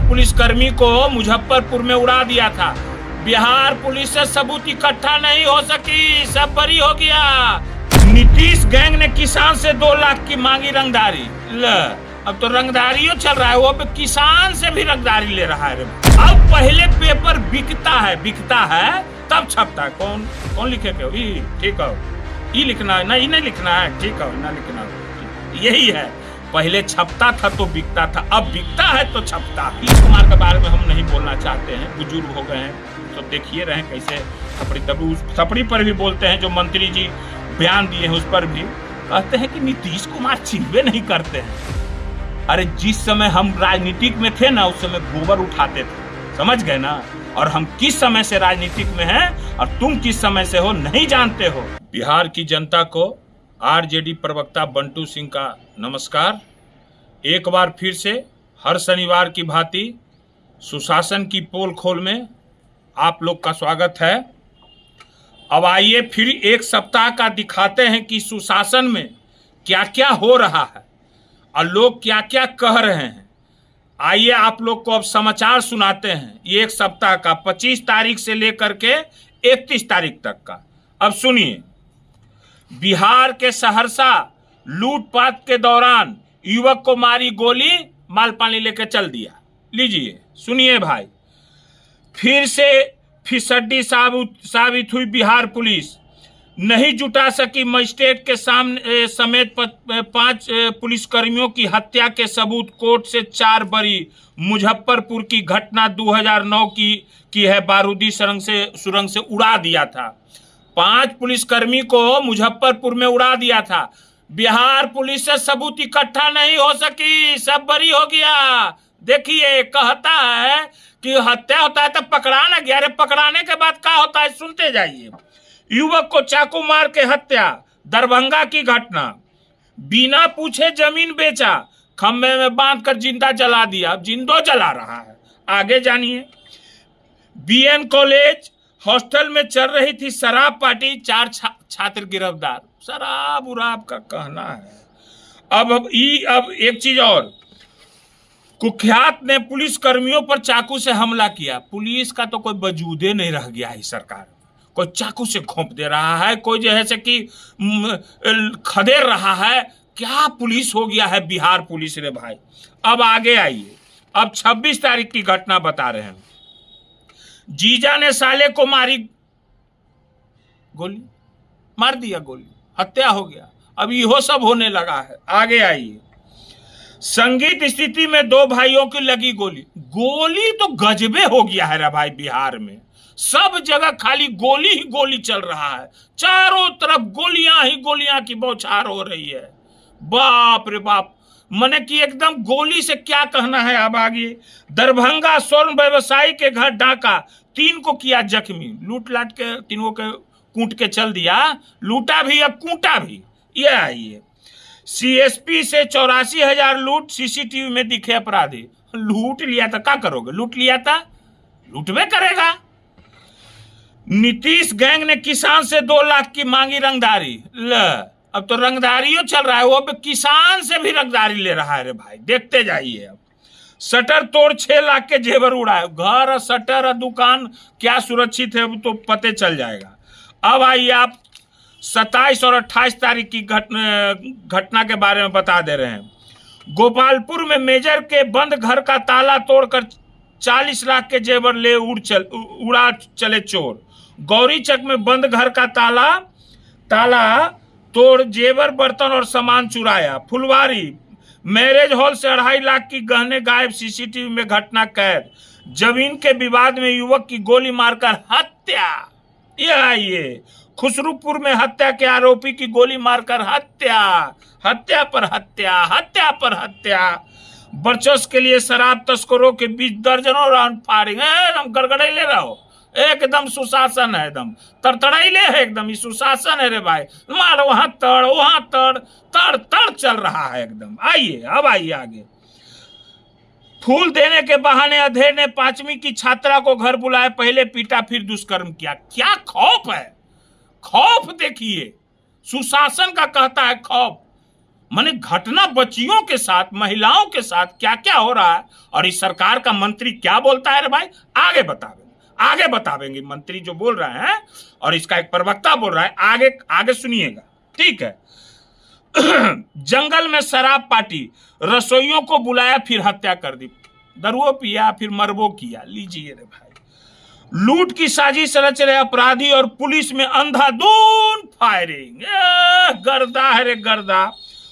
पुलिसकर्मी को मुजफ्फरपुर में उड़ा दिया था। बिहार पुलिस से सबूत इकट्ठा नहीं हो सकी, सब बरी हो गया। नीतीश गैंग ने किसान से 2 लाख की मांगी रंगदारी। अब तो रंगदारियों चल रहा है, वो किसान से भी रंगदारी ले रहा है। अब पहले पेपर बिकता है तब छपता है। कौन लिखे के हो? ठीक है, ई लिखना है ना, ई नहीं लिखना है, ठीक है ना, लिखना है। यही है, पहले छपता था तो बिकता था, अब बिकता है तो छपता है। नीतीश कुमार के बारे में हम नहीं बोलना चाहते हैं, बुजुर्ग हो गए हैं तो देखिए रहे कैसे थपड़ी पर भी बोलते हैं। जो मंत्री जी बयान दिए हैं उस पर भी कहते हैं कि नीतीश कुमार चिन्हबे नहीं करते हैं। अरे जिस समय हम राजनीतिक में थे ना, उस समय गोबर उठाते थे, समझ गए ना। और हम किस समय से राजनीतिक में हैं और तुम किस समय से हो नहीं जानते हो। बिहार की जनता को आरजेडी प्रवक्ता बंटू सिंह का नमस्कार। एक बार फिर से हर शनिवार की भांति सुशासन की पोल खोल में आप लोग का स्वागत है। अब आइए फिर एक सप्ताह का दिखाते हैं कि सुशासन में क्या क्या हो रहा है और लोग क्या क्या कह रहे हैं। आइए आप लोग को अब समाचार सुनाते हैं, ये एक सप्ताह का 25 तारीख से लेकर के 31 तारीख तक का। अब सुनिए, बिहार के सहरसा लूटपाट के दौरान युवक को मारी गोली, माल पानी लेकर चल दिया। लीजिए सुनिए भाई, फिर से फिसड्डी साबित हुई बिहार पुलिस। नहीं जुटा सकी मजिस्ट्रेट के सामने समेत 5 पुलिसकर्मियों की हत्या के सबूत, कोर्ट से 4 बरी। मुजफ्फरपुर की घटना 2009 की है, बारूदी सुरंग से उड़ा दिया था। 5 पुलिसकर्मी को मुजफ्फरपुर में उड़ा दिया था। बिहार पुलिस से सबूत इकट्ठा नहीं हो सकी, सब बरी हो गया। देखिए कहता है कि हत्या होता है तो पकड़ाना गया। अरे पकड़ाने के बाद क्या होता है सुनते जाइए। युवक को चाकू मार के हत्या, दरभंगा की घटना। बिना पूछे जमीन बेचा, खंबे में बांधकर जिंदा जला दिया, अब जिंदो जला रहा है। आगे जानिए, बीएन कॉलेज हॉस्टल में चल रही थी शराब पार्टी, 4 छात्र गिरफ्तार। शराब उराब का कहना है। अब एक चीज और, कुख्यात ने पुलिस कर्मियों पर चाकू से हमला किया। पुलिस का तो कोई वजूदे नहीं रह गया है सरकार। कोई चाकू से घोंप दे रहा है, कोई जैसे कि खदेड़ रहा है। क्या पुलिस हो गया है बिहार पुलिस रे भाई। अब आगे आइए, अब 26 तारीख की घटना बता रहे हैं। जीजा ने साले को मारी गोली, मार दिया गोली, हत्या हो गया। अब यहो सब होने लगा है। आगे आइए, संगीत स्थिति में 2 भाइयों की लगी गोली। गोली तो गजबे हो गया है रे भाई बिहार में, सब जगह खाली गोली ही गोली चल रहा है। चारों तरफ गोलियां ही गोलियां की बौछार हो रही है। बाप रे बाप, मने कि एकदम गोली से क्या कहना है। अब आगे, दरभंगा स्वर्ण व्यवसायी के घर डाका, 3 को किया जख्मी। लूट लाट के 3 के कूट के चल दिया, लूटा भी अब कूटा भी। ये आइए, सीएसपी से 84,000 लूट, सीसीटीवी में दिखे अपराधी। लूट लिया था, क्या करोगे? लूट लिया था, लूटवे करेगा। नीतीश गैंग ने किसान से 2 लाख की मांगी रंगदारी। अब तो रंगदारियों चल रहा है, वो किसान से भी रंगदारी ले रहा है रे भाई। देखते जाइए। अब शटर तोड़ 6 लाख के जेवर उड़ाए। घर, शटर, दुकान क्या सुरक्षित है तो पते चल जाएगा। अब आइए, आप 27 और 28 तारीख की घटना के बारे में बता दे रहे हैं। गोपालपुर में मेजर के बंद घर का ताला तोड़कर 40 लाख के जेवर ले उड़ा चले चोर। गौरीचक में बंद घर का ताला तोड़ जेवर, बर्तन और सामान चुराया। फुलवारी मैरिज हॉल से 2.5 लाख की गहने गायब, सीसीटीवी में घटना कैद। जमीन के विवाद में युवक की गोली मारकर हत्या। यह आइए, खुसरूपुर में हत्या के आरोपी की गोली मारकर हत्या। हत्या पर हत्या, हत्या पर हत्या। वर्चस्व के लिए शराब तस्करों के बीच दर्जनों राउंड फायरिंग। एकदम गड़गड़े ले रहा हो, एकदम सुशासन है, एकदम तड़तड़ाइले है, एकदम सुशासन है रे भाई। मार वहां तड़ चल रहा है एकदम। आइए, अब आइए आगे। फूल देने के बहाने अधेड़ ने 5वीं की छात्रा को घर बुलाया, पहले पीटा फिर दुष्कर्म किया। क्या खौफ है, खौफ देखिए, सुशासन का कहता है खौफ। माने घटना बच्चियों के साथ, महिलाओं के साथ क्या क्या हो रहा है, और इस सरकार का मंत्री क्या बोलता है रे भाई, आगे बतावेंगे मंत्री जो बोल रहे हैं, और इसका एक प्रवक्ता बोल रहा है, आगे सुनिएगा, ठीक है। जंगल में शराब पार्टी, रसोइयों को बुलाया फिर हत्या कर दी, दरुओ पिया फिर मरबो किया। लीजिए रे भाई, लूट की साजिश रच रहे अपराधी और पुलिस में अंधाधुंध फायरिंग। गर्दा है रे गर्दा,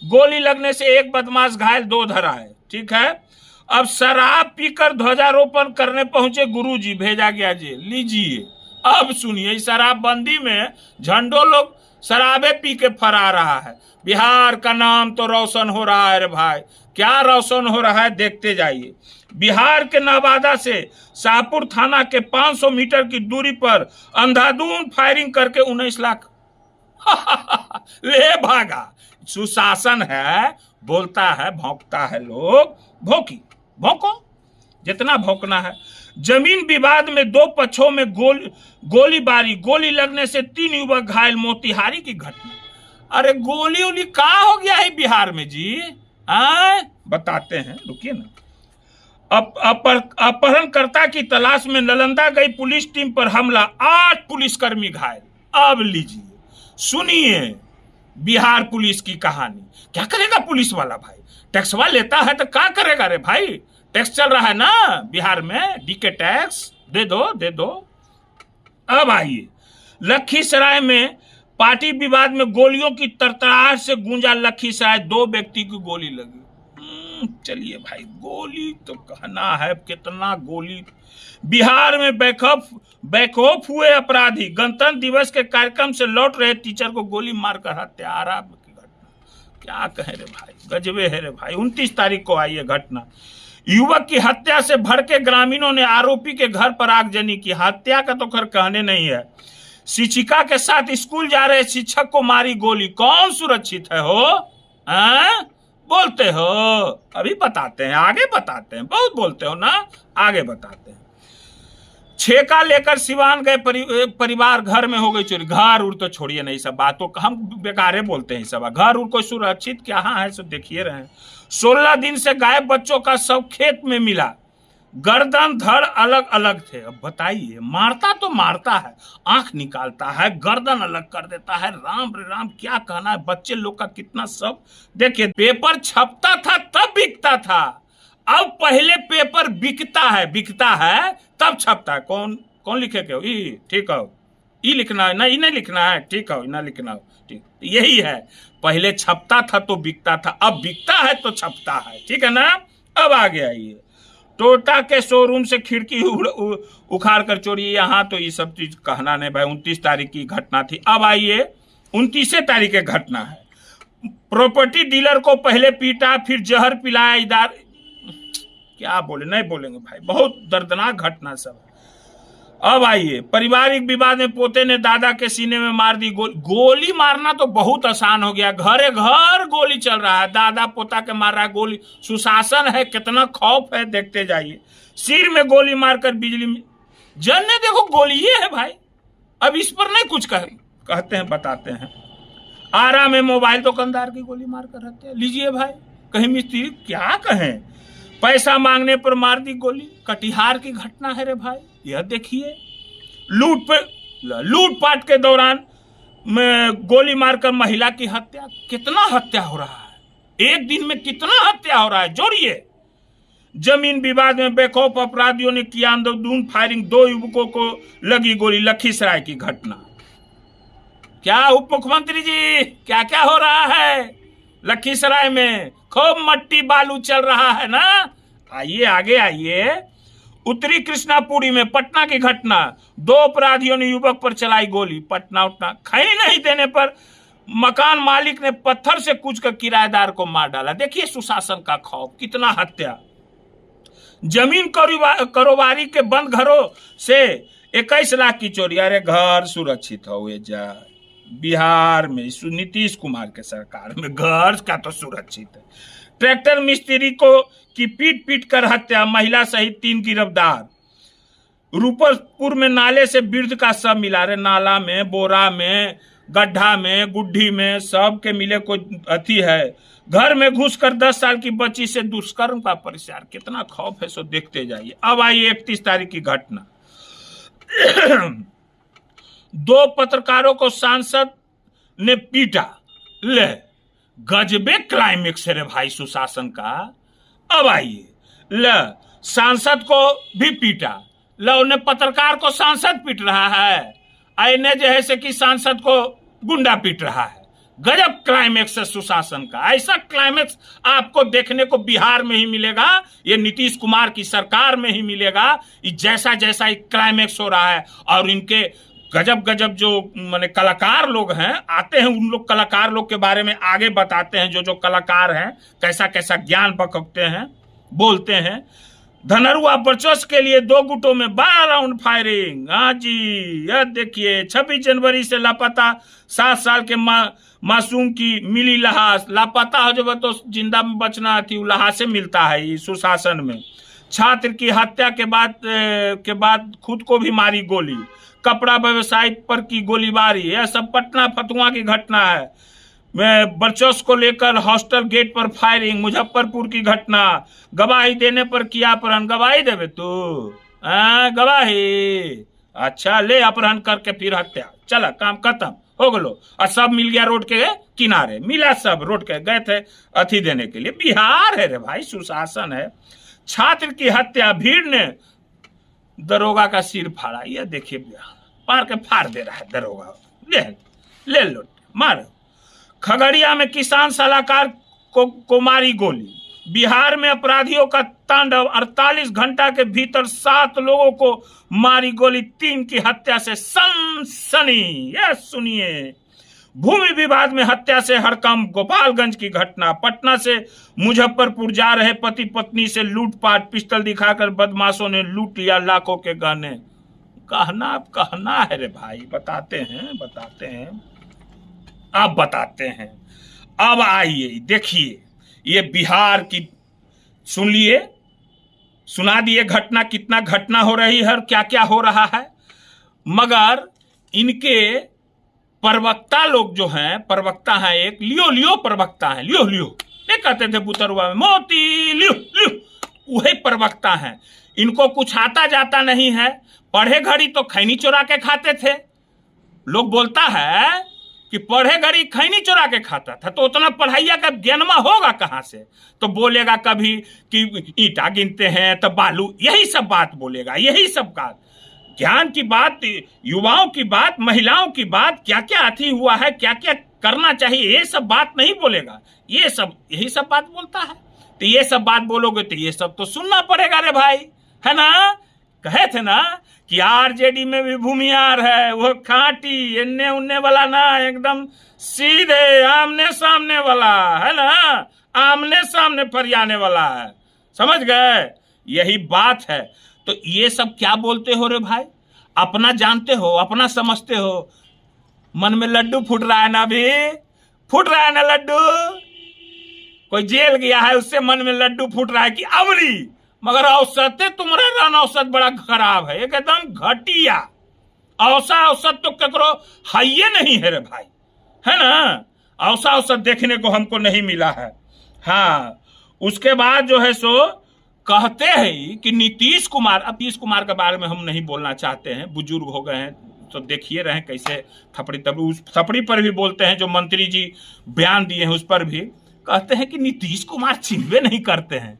गोली लगने से एक बदमाश घायल, 2 धरा है, ठीक है। अब शराब पीकर ध्वजारोपण करने पहुंचे गुरुजी, भेजा गया जेल। लीजिए अब सुनिए, शराबबंदी में झंडो लोग शराबे पी के फरा रहा है। बिहार का नाम तो रोशन हो रहा है रे भाई, क्या रोशन हो रहा है देखते जाइए। बिहार के नवादा से शाहपुर थाना के 500 मीटर की दूरी पर अंधाधुंध फायरिंग करके 19 लाख ले भागा। सुशासन है, बोलता है, भौंकता है, लोग भौंको जितना भौंकना है। जमीन विवाद में 2 पक्षों में गोलीबारी, गोली लगने से 3 युवक घायल, मोतिहारी की घटना। अरे गोली का हो गया है बिहार में जी, बताते हैं, रुकिए ना। अपहरणकर्ता की तलाश में नालंदा गई पुलिस टीम पर हमला, 8 पुलिसकर्मी घायल। अब लीजिए सुनिए बिहार पुलिस की कहानी। क्या करेगा पुलिस वाला भाई, टैक्सवा लेता है तो क्या करेगा रे भाई, टैक्स चल रहा है ना बिहार में, डीके टैक्स दे दो। अब आइए, लखीसराय में पार्टी विवाद में गोलियों की तरतराहट से गूंजा लखीसराय, 2 व्यक्ति की गोली लगी। चलिए भाई, गोली तो कहना है कितना गोली। बिहार में बेखौफ हुए अपराधी, गणतंत्र दिवस के कार्यक्रम से लौट रहे टीचर को गोली मारकर हत्या। आराम की घटना, क्या कहे रे भाई, गजबे है रे भाई। 29 तारीख को आई है घटना। युवक की हत्या से भड़के ग्रामीणों ने आरोपी के घर पर आगजनी की। हत्या का तो खैर कहने नहीं है, शिक्षिका के साथ स्कूल जा रहे शिक्षक को मारी गोली। कौन सुरक्षित है हो, बोलते हो, अभी बताते हैं, आगे बताते हैं, बहुत बोलते हो ना, आगे बताते हैं। छेका लेकर सिवान गए परिवार, घर में हो गई चोरी। घर उड़ तो छोड़िए नहीं, सब बातों का हम बेकारे बोलते हैं सब। घर उड़ कोई सुरक्षित क्या है, सब देखिए रहे। 16 दिन से गायब बच्चों का शव खेत में मिला, गर्दन धड़ अलग अलग थे। अब बताइए, मारता तो मारता है, आंख निकालता है, गर्दन अलग कर देता है। राम रे राम, क्या कहना है, बच्चे लोग का कितना सब। देखिए, पेपर छपता था तब बिकता था, अब पहले पेपर बिकता है तब छपता है। कौन लिखे के हो, ठीक हो, ई लिखना है ना, ई नहीं लिखना है, ठीक हो, ना लिखना हो, ठीक। यही है, पहले छपता था तो बिकता था, अब बिकता है तो छपता है, ठीक है ना। अब आ गया ये टोयोटा के शोरूम से खिड़की उखाड़ कर चोरी। यहाँ तो ये सब चीज कहना नहीं भाई, 29 तारीख की घटना थी। अब आइए 29 तारीख की घटना है। प्रॉपर्टी डीलर को पहले पीटा, फिर जहर पिलाया। क्या बोले, नहीं बोलेंगे भाई, बहुत दर्दनाक घटना सब। अब आइए, पारिवारिक विवाद में पोते ने दादा के सीने में मार दी गोली। गोली मारना तो बहुत आसान हो गया, घरे घर गोली चल रहा है, दादा पोता के मार रहा है गोली। सुशासन है, कितना खौफ है, देखते जाइए। सिर में गोली मारकर बिजली में जलने, देखो गोली ये है भाई। अब इस पर नहीं कुछ कहते हैं, बताते हैं। आरा में मोबाइल दुकानदार की गोली मारकर हत्या। लीजिए भाई, कहीं मिस्त्री, क्या कहें, पैसा मांगने पर मार दी गोली। कटिहार की घटना है रे भाई, यह देखिए। लूटपाट के दौरान में गोली मारकर महिला की हत्या। कितना हत्या हो रहा है, एक दिन में कितना हत्या हो रहा है, जोड़िए। जमीन विवाद में बेखौफ अपराधियों ने किया अंधाधुंध फायरिंग, 2 युवकों को लगी गोली। लखीसराय की घटना। क्या उप मुख्यमंत्री जी, क्या क्या हो रहा है लखीसराय में, खूब मट्टी बालू चल रहा है ना। आइए आगे आइए। उत्तरी कृष्णापुरी में पटना की घटना, 2 अपराधियों ने युवक पर चलाई गोली। पटना उठना खैनी नहीं देने पर मकान मालिक ने पत्थर से कूचकर किराएदार को मार डाला। देखिए सुशासन का खौफ, कितना हत्या। जमीन कारोबारी के बंद घरों से 21 लाख की चोरी। अरे घर सुरक्षित हो जाए, बिहार में नीतीश कुमार के सरकार में घर का तो सुरक्षित है। ट्रैक्टर मिस्त्री को की पीट कर हत्या, महिला सहित 3 गिरफ्तार। रूपसपुर में नाले से वृद्ध का शव मिला। रे नाला में, बोरा में गड्ढा में गुड्ढी में सब के मिले कोई अथी है। घर में घुसकर 10 साल की बच्ची से दुष्कर्म का परिचार, कितना खौफ है सो देखते जाइए। अब आइए 31 तारीख की घटना। 2 पत्रकारों को सांसद ने पीटा। ले गजबे क्लाइमेक्स है रे भाई सुशासन का। अब आइए, ले सांसद को भी पीटा, ले उन्हें पत्रकार को सांसद पीट रहा है, आईने जैसे कि सांसद को गुंडा पीट रहा है। गजब क्लाइमेक्स है सुशासन का। ऐसा क्लाइमेक्स आपको देखने को बिहार में ही मिलेगा, ये नीतीश कुमार की सरकार में ही मिलेगा। जैसा जैसा एक क्लाइमेक्स हो रहा है और इनके गजब गजब जो माने कलाकार लोग हैं आते हैं, उन लोग कलाकार लोग के बारे में आगे बताते हैं। जो जो कलाकार हैं कैसा कैसा ज्ञान बकते हैं, बोलते हैं। धनरुआ वर्चस्व के लिए 2 गुटों में 12 राउंड फायरिंग। हाँ जी, यह देखिए 26 जनवरी से लापता 7 साल के मासूम की मिली लाश। लापता हो जब तो जिंदा में बचना थी, लाश से मिलता है सुशासन में। छात्र की हत्या के बाद खुद को भी मारी गोली। कपड़ा व्यवसायी पर की गोलीबारी, यह सब पटना फतुआ की घटना है। वर्चस्व को लेकर हॉस्टल गेट पर फायरिंग। मुजफ्फरपुर की घटना। गवाही देने पर किया अपहरण। गवाही देवे तू? गवाही? अच्छा, ले अपहरण करके फिर हत्या। चला, काम खत्म हो गलो। और सब मिल गया रोड के किनारे, मिला सब रोड के, गए थे अथी देने के लिए। बिहार है रे भाई, सुशासन है। छात्र की हत्या, भीड़ ने दरोगा का सिर फाड़ा। ये देखिए पार के फाड़ दे रहा है दरोगा। ले लो मारो। खगड़िया में किसान सलाहकार को मारी गोली। बिहार में अपराधियों का तांडव। 48 घंटा के भीतर 7 लोगों को मारी गोली। 3 की हत्या से सनसनी। यह सुनिए, भूमि विवाद में हत्या से हड़कंप। गोपालगंज की घटना। पटना से मुजफ्फरपुर जा रहे पति पत्नी से लूटपाट। पिस्टल दिखाकर बदमाशों ने लूट लिया लाखों के गहने। कहना है रे भाई, बताते हैं अब बताते हैं। अब आइए देखिए, ये बिहार की सुन लिए, सुना दिए घटना, कितना घटना हो रही है और क्या क्या हो रहा है। मगर इनके प्रवक्ता लोग जो हैं, प्रवक्ता हैं एक लियो प्रवक्ता हैं। लियो ये कहते थे बुतरुआ में, मोती लियो वही प्रवक्ता हैं। इनको कुछ आता जाता नहीं है। पढ़े घड़ी तो खैनी चुरा के खाते थे। लोग बोलता है कि पढ़े घड़ी खैनी चुरा के खाता था, तो उतना पढ़ाइया का ज्ञानमा होगा कहाँ से? तो बोलेगा कभी कि ईंटा गिनते हैं तो बालू, यही सब बात बोलेगा। यही सब बात, ज्ञान की बात, युवाओं की बात, महिलाओं की बात, क्या क्या अथी हुआ है, क्या क्या करना चाहिए, ये सब बात नहीं बोलेगा। यही सब बात बोलता है। तो ये सब बात बोलोगे तो ये सब तो सुनना पड़ेगा रे भाई, है ना। कहे थे ना कि आरजेडी में भी भूमियार है, वो खाटी इन्ने उन्ने वाला ना, एकदम सीधे आमने सामने वाला है ना, आमने सामने फरियाने वाला है। समझ गए? यही बात है। तो ये सब क्या बोलते हो रे भाई? अपना जानते हो, अपना समझते हो। मन में लड्डू फूट रहा है ना, अभी फूट रहा है ना लड्डू। कोई जेल गया है, उससे मन में लड्डू फूट रहा है कि अवरी। मगर औसत तुम्हारा रन औसत बड़ा खराब है, एकदम घटिया औसत तो ककरो हाइये नहीं है रे भाई, है ना। औसत देखने को हमको नहीं मिला है। हाँ, उसके बाद जो है सो कहते हैं कि नीतीश कुमार, अब नीतीश कुमार के बारे में हम नहीं बोलना चाहते हैं, बुजुर्ग हो गए हैं, तो देखिए रहे कैसे थपड़ी पर भी बोलते हैं। जो मंत्री जी बयान दिए हैं उस पर भी कहते हैं कि नीतीश कुमार चिन्हवे नहीं करते हैं।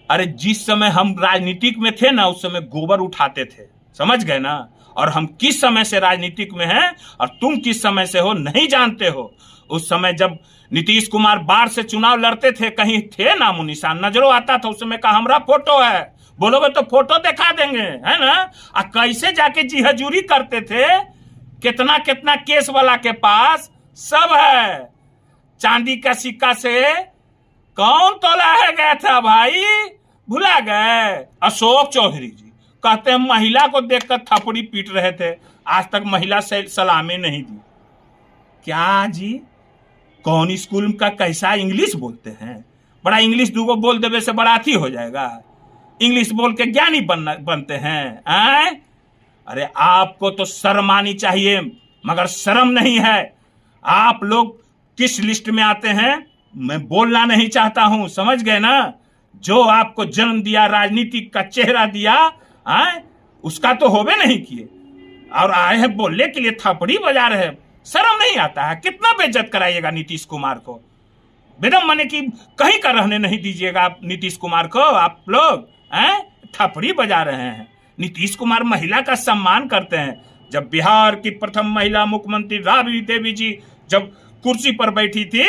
अरे जिस समय हम राजनीतिक में थे ना, उस समय गोबर उठाते थे, समझ गए ना। और हम किस समय से राजनीतिक में हैं और तुम किस समय से हो नहीं जानते हो। उस समय जब नीतीश कुमार बार से चुनाव लड़ते थे, कहीं थे नामो निशान, नजरों आता था, उस समय का हमारा फोटो है, बोलोगे तो फोटो दिखा देंगे, है ना। और कैसे जाके जी हजूरी करते थे, कितना कितना केस वाला के पास सब है। चांदी का सिक्का से कौन तोला है गया था भाई, भुला गए। अशोक चौधरी जी कहते हैं महिला को देखकर थपड़ी पीट रहे थे, आज तक महिला से सलामी नहीं दी। क्या जी, कौन स्कूल का कैसा इंग्लिश बोलते हैं? बड़ा इंग्लिश दूगो बोल देवे से बड़ा अथी हो जाएगा, इंग्लिश बोल के ज्ञानी बनते हैं। अरे आपको तो शर्म आनी चाहिए मगर शर्म नहीं है। आप लोग किस लिस्ट में आते हैं मैं बोलना नहीं चाहता हूं, समझ गए ना। जो आपको जन्म दिया, राजनीतिक का चेहरा दिया, उसका तो होबे नहीं किए और आए हैं बोलने के लिए, थपड़ी बजा रहे हैं। शर्म नहीं आता है? कितना बेइज्जत कराइएगा नीतीश कुमार को? बेदम माने कि कहीं का रहने नहीं दीजिएगा आप नीतीश कुमार को। आप लोग थपड़ी बजा रहे हैं। नीतीश कुमार महिला का सम्मान करते हैं। जब बिहार की प्रथम महिला मुख्यमंत्री राबड़ी देवी जी जब कुर्सी पर बैठी थी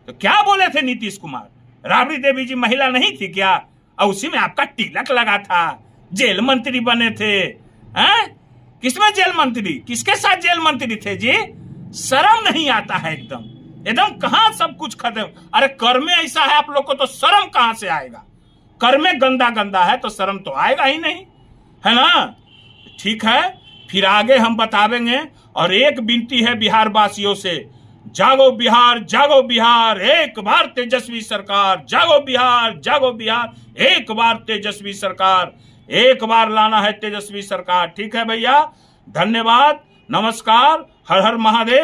तो क्या बोले थे नीतीश कुमार? राबड़ी देवी जी महिला नहीं थी क्या? और उसी में आपका तिलक लगा था, जेल मंत्री बने थे। किसमें जेल मंत्री? किसके साथ जेल मंत्री थे जी? शर्म नहीं आता है एकदम एकदम। कहां सब कुछ खत्म। अरे कर में ऐसा है आप लोग को तो शर्म कहां से आएगा? कर में गंदा गंदा है तो शर्म तो आएगा ही नहीं, है ना। ठीक है, फिर आगे हम बतावेंगे। और एक विनती है बिहार वासियों से, जागो बिहार, जागो बिहार, एक बार तेजस्वी सरकार। जागो बिहार, जागो बिहार, एक बार तेजस्वी सरकार। एक बार लाना है तेजस्वी सरकार। ठीक है भैया, धन्यवाद, नमस्कार, हर हर महादेव।